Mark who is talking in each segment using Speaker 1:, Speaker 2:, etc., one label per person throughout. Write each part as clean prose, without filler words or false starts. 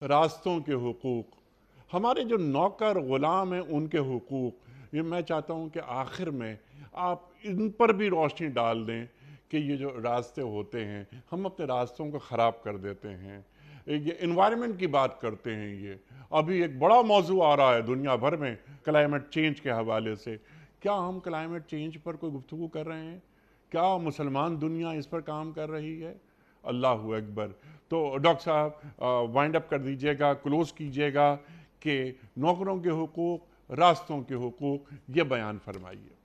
Speaker 1: راستوں کے حقوق، ہمارے جو نوکر غلام ہیں ان کے حقوق، یہ میں چاہتا ہوں کہ آخر میں آپ ان پر بھی روشنی ڈال دیں کہ یہ جو راستے ہوتے ہیں ہم اپنے راستوں کو خراب کر دیتے ہیں۔ یہ انوائرمنٹ کی بات کرتے ہیں، یہ ابھی ایک بڑا موضوع آ رہا ہے دنیا بھر میں کلائمیٹ چینج کے حوالے سے۔ کیا ہم کلائمیٹ چینج پر کوئی گفتگو کر رہے ہیں؟ کیا مسلمان دنیا اس پر کام کر رہی ہے؟ اللہ اکبر۔ تو ڈاکٹر صاحب وائنڈ اپ کر دیجئے گا، کلوز کیجئے گا کہ نوکروں کے حقوق، راستوں کے حقوق، یہ بیان فرمائیے۔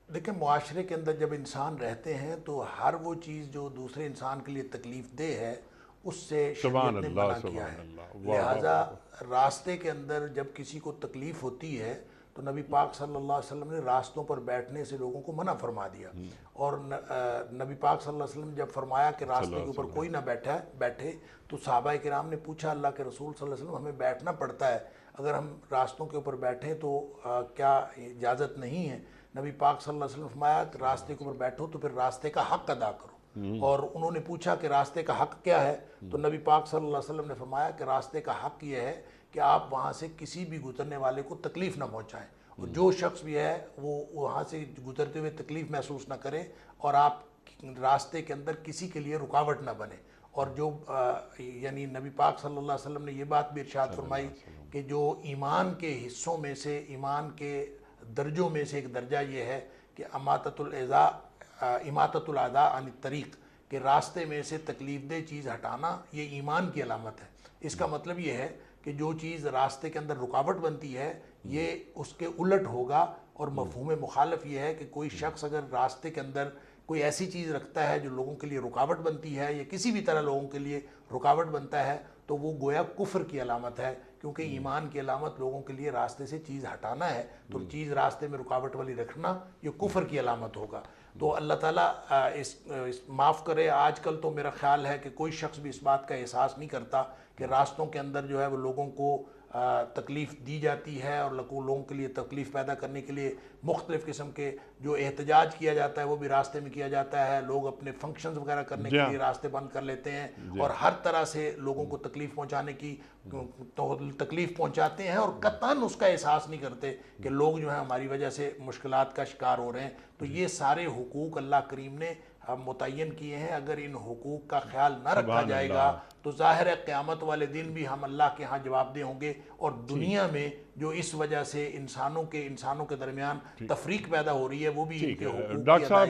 Speaker 2: دیکھیں، معاشرے کے اندر جب انسان رہتے ہیں تو ہر وہ چیز جو دوسرے انسان کے لیے تکلیف دہ ہے اس سے
Speaker 1: سبحان
Speaker 2: شریعت نے
Speaker 1: اللہ،
Speaker 2: منع کیا
Speaker 1: سبحان
Speaker 2: ہے۔
Speaker 1: اللہ، واہ واہ
Speaker 2: لہٰذا
Speaker 1: واہ واہ۔
Speaker 2: راستے کے اندر جب کسی کو تکلیف ہوتی ہے تو نبی پاک صلی اللہ علیہ وسلم نے راستوں پر بیٹھنے سے لوگوں کو منع فرما دیا، اور نبی پاک صلی اللہ علیہ وسلم نے جب فرمایا کہ راستے کے اوپر کوئی نہ بیٹھے تو صحابہ کرام نے پوچھا اللہ کے رسول صلی اللہ علیہ وسلم ہمیں بیٹھنا پڑتا ہے، اگر ہم راستوں کے اوپر بیٹھیں تو کیا اجازت نہیں ہے؟ نبی پاک صلی اللہ علیہ وسلم نے فرمایا کہ راستے کے اوپر بیٹھو تو پھر راستے کا حق ادا کرو۔ اور انہوں نے پوچھا کہ راستے کا حق کیا ہے؟ تو نبی پاک صلی اللہ علیہ وسلم نے فرمایا کہ راستے کا حق یہ ہے کہ آپ وہاں سے کسی بھی گزرنے والے کو تکلیف نہ پہنچائیں، اور جو شخص بھی ہے وہ وہاں سے گزرتے ہوئے تکلیف محسوس نہ کرے، اور آپ راستے کے اندر کسی کے لیے رکاوٹ نہ بنے۔ اور جو یعنی نبی پاک صلی اللہ علیہ وسلم نے یہ بات بھی ارشاد فرمائی کہ جو ایمان کے حصوں میں سے، ایمان کے درجوں میں سے ایک درجہ یہ ہے کہ اماطۃ الاذی عن الطریق، کہ راستے میں سے تکلیف دہ چیز ہٹانا یہ ایمان کی علامت ہے۔ اس کا مطلب یہ ہے کہ جو چیز راستے کے اندر رکاوٹ بنتی ہے یہ اس کے الٹ ہوگا، اور مفہوم مخالف یہ ہے کہ کوئی شخص اگر راستے کے اندر کوئی ایسی چیز رکھتا ہے جو لوگوں کے لیے رکاوٹ بنتی ہے یا کسی بھی طرح لوگوں کے لیے رکاوٹ بنتا ہے تو وہ گویا کفر کی علامت ہے، کیونکہ ایمان کی علامت لوگوں کے لیے راستے سے چیز ہٹانا ہے، تو چیز راستے میں رکاوٹ والی رکھنا یہ کفر کی علامت ہوگا۔ تو اللہ تعالیٰ اس معاف کرے، آج کل تو میرا خیال ہے کہ کوئی شخص بھی اس بات کا احساس نہیں کرتا کہ راستوں کے اندر جو ہے وہ لوگوں کو تکلیف دی جاتی ہے، اور لوگوں کے لیے تکلیف پیدا کرنے کے لیے مختلف قسم کے جو احتجاج کیا جاتا ہے وہ بھی راستے میں کیا جاتا ہے، لوگ اپنے فنکشنز وغیرہ کرنے کے لیے راستے بند کر لیتے ہیں، اور ہر طرح سے لوگوں کو تکلیف پہنچانے کی تکلیف پہنچاتے ہیں، اور قطعاً اس کا احساس نہیں کرتے کہ لوگ جو ہیں ہماری وجہ سے مشکلات کا شکار ہو رہے ہیں۔ تو یہ سارے حقوق اللہ کریم نے متعین کیے ہیں، اگر ان حقوق کا خیال نہ رکھا جائے گا تو ظاہر ہے قیامت والے دن بھی ہم اللہ کے ہاں جواب دہ ہوں گے، اور دنیا میں جو اس وجہ سے انسانوں کے درمیان تفریق پیدا ہو رہی ہے وہ بھی ان کے حقوق کی ادائیگی